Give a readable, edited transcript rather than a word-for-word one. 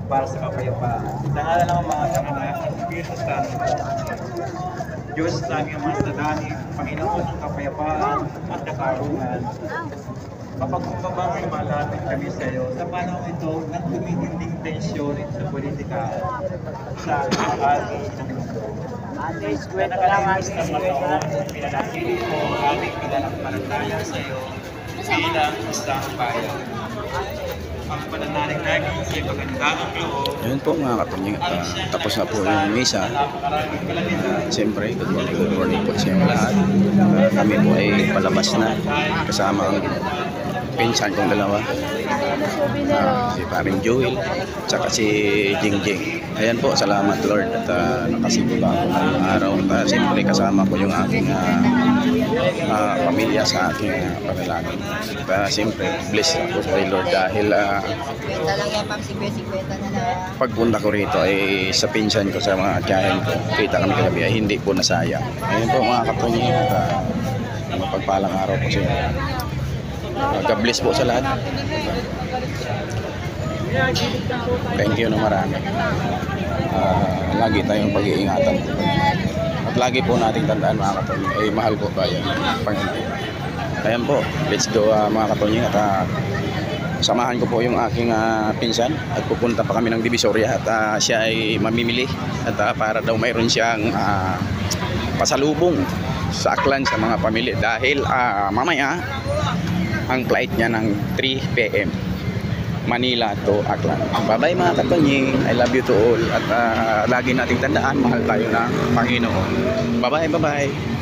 para sa kapayapaan. Dangalan lang ang mga tanganan ng Espiritu Santo. Diyos namin ang mga sadani, Panginoon ng kapayapaan at katarungan. Mapagkumbabang ay malapit kami sa iyo sa panahon ito ng tumitinding tensyon sa politika sa bahagi ng mundo. Sa nakalipas na panahon, pinanatili ko ang aming pinanampalataya sa iyo bilang isang bayan. Ang pananalig namin ay magandang loob. Ayun po mga katunying, tapos na po yung misa. Siyempre, good morning po sa inyo lahat. Kami po ay palabas na kasama ang pinsan kong dalawa. Si Paring Joel, tsaka si Jingjing. Ayan po, salamat Lord at nakasipo ba ako ngayong araw. Siyempre kasama ko yung aking pamilya sa aking panalangin. Siyempre, bless ako kay Lord dahil pagpunta ko rito ay sa pinsan ko, sa mga tiyahin ko, kita kami kagabi ay hindi po nasayang. Ayun po mga kapunying, mapagpalang araw po sa inyo. God bless po sa lahat. Thank you na marami. Lagi tayong pag-iingatan po. At lagi po nating tandaan mga katunying, ay mahal po tayo Panginoon. Ayan po, let's go mga katunying, at samahan ko po yung aking pinsan at pupunta pa kami ng Divisoria at siya ay mamimili at para daw mayroon siyang pasalubong sa Aklan sa mga pamilya dahil mamaya ang flight niya ng 3 PM Manila to Aklan. Bye bye mga katunying, I love you to all at lagi nating tandaan, mahal tayo ng Panginoon. Bye bye, bye bye.